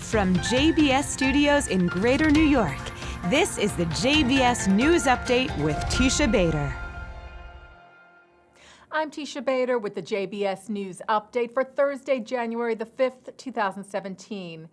From JBS Studios in Greater New York, this is the JBS News Update with Teisha Bader. I'm Teisha Bader with the JBS News Update for Thursday, January the 5th, 2017.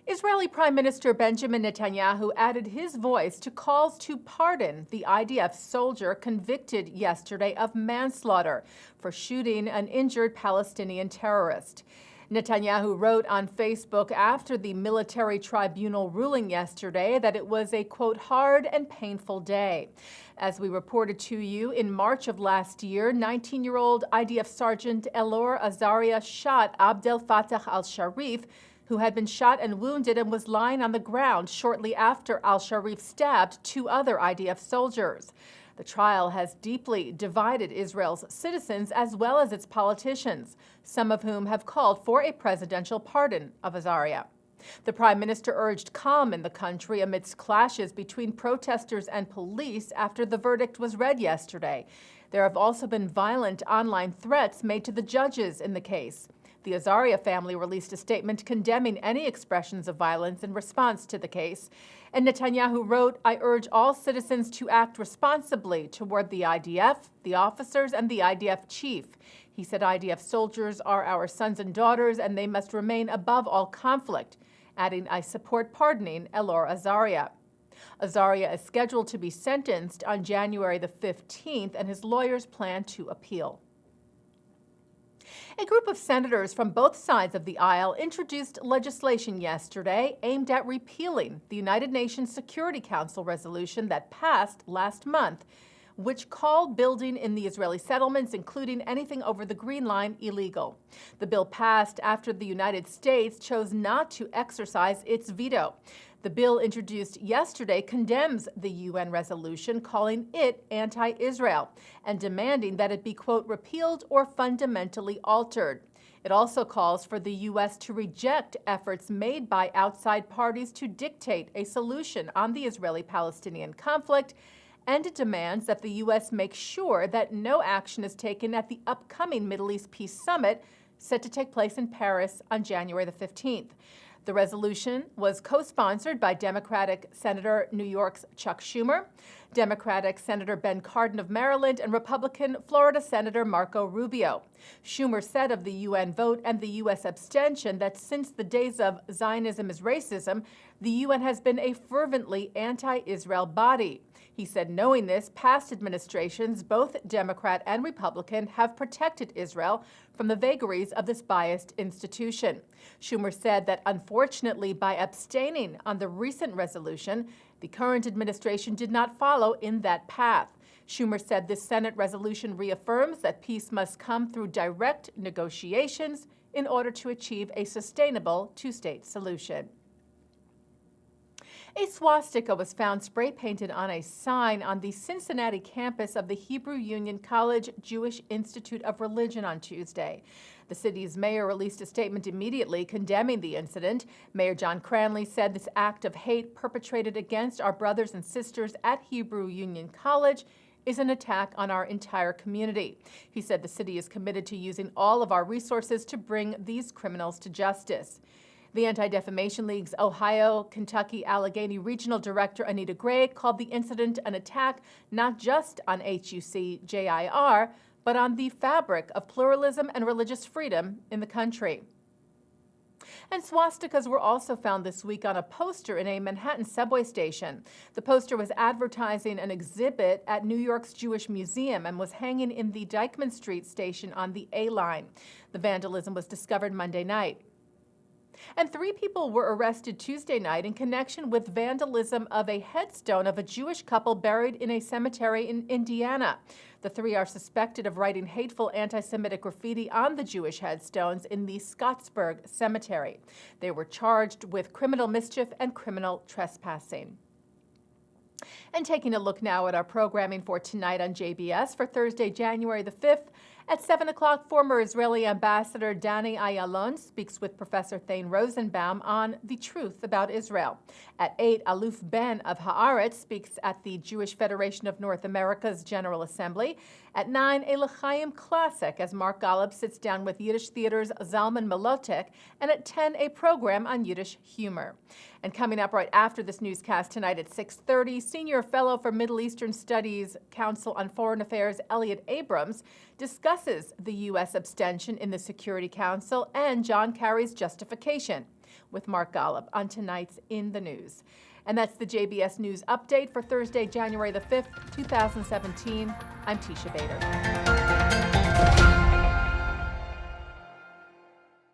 Israeli Prime Minister Benjamin Netanyahu added his voice to calls to pardon the IDF soldier convicted yesterday of manslaughter for shooting an injured Palestinian terrorist. Netanyahu wrote on Facebook after the military tribunal ruling yesterday that it was a, quote, hard and painful day. As we reported to you, in March of last year, 19-year-old IDF Sergeant Elor Azaria shot Abdel Fattah al-Sharif, who had been shot and wounded and was lying on the ground shortly after al-Sharif stabbed two other IDF soldiers. The trial has deeply divided Israel's citizens as well as its politicians, some of whom have called for a presidential pardon of Azaria. The prime minister urged calm in the country amidst clashes between protesters and police after the verdict was read yesterday. There have also been violent online threats made to the judges in the case. The Azaria family released a statement condemning any expressions of violence in response to the case. And Netanyahu wrote, "I urge all citizens to act responsibly toward the IDF, the officers, and the IDF chief." He said IDF soldiers are our sons and daughters, and they must remain above all conflict, adding, "I support pardoning Elor Azaria." Azaria is scheduled to be sentenced on January the 15th, and his lawyers plan to appeal. A group of senators from both sides of the aisle introduced legislation yesterday aimed at repealing the United Nations Security Council resolution that passed last month, which called building in the Israeli settlements, including anything over the Green Line, illegal. The bill passed after the United States chose not to exercise its veto. The bill introduced yesterday condemns the UN resolution, calling it anti-Israel, and demanding that it be, quote, repealed or fundamentally altered. It also calls for the U.S. to reject efforts made by outside parties to dictate a solution on the Israeli-Palestinian conflict, and it demands that the U.S. make sure that no action is taken at the upcoming Middle East Peace Summit set to take place in Paris on January the 15th. The resolution was co-sponsored by Democratic Senator New York's Chuck Schumer, Democratic Senator Ben Cardin of Maryland, and Republican Florida Senator Marco Rubio. Schumer said of the UN vote and the U.S. abstention that since the days of Zionism is racism, the UN has been a fervently anti-Israel body. He said, knowing this, past administrations, both Democrat and Republican, have protected Israel from the vagaries of this biased institution. Schumer said that, unfortunately, by abstaining on the recent resolution, the current administration did not follow in that path. Schumer said this Senate resolution reaffirms that peace must come through direct negotiations in order to achieve a sustainable two-state solution. A swastika was found spray-painted on a sign on the Cincinnati campus of the Hebrew Union College Jewish Institute of Religion on Tuesday. The city's mayor released a statement immediately condemning the incident. Mayor John Cranley said this act of hate perpetrated against our brothers and sisters at Hebrew Union College is an attack on our entire community. He said the city is committed to using all of our resources to bring these criminals to justice. The Anti-Defamation League's Ohio, Kentucky, Allegheny Regional Director Anita Gray called the incident an attack not just on HUC-JIR, but on the fabric of pluralism and religious freedom in the country. And swastikas were also found this week on a poster in a Manhattan subway station. The poster was advertising an exhibit at New York's Jewish Museum and was hanging in the Dyckman Street station on the A line. The vandalism was discovered Monday night. And 3 people were arrested Tuesday night in connection with vandalism of a headstone of a Jewish couple buried in a cemetery in Indiana. The 3 are suspected of writing hateful anti-Semitic graffiti on the Jewish headstones in the Scottsburg Cemetery. They were charged with criminal mischief and criminal trespassing. And taking a look now at our programming for tonight on JBS for Thursday, January the 5th. At 7 o'clock, former Israeli Ambassador Danny Ayalon speaks with Professor Thane Rosenbaum on the truth about Israel. At 8, Aluf Ben of Haaretz speaks at the Jewish Federation of North America's General Assembly. At 9, a L'chaim classic as Mark Golub sits down with Yiddish Theater's Zalman Mlotek, and at 10, a program on Yiddish humor. And coming up right after this newscast tonight at 6:30, Senior Fellow for Middle Eastern Studies, Council on Foreign Affairs Elliot Abrams discusses the U.S. abstention in the Security Council and John Kerry's justification with Mark Golub on tonight's In the News. And that's the JBS News Update for Thursday, January the 5th, 2017. I'm Teisha Bader.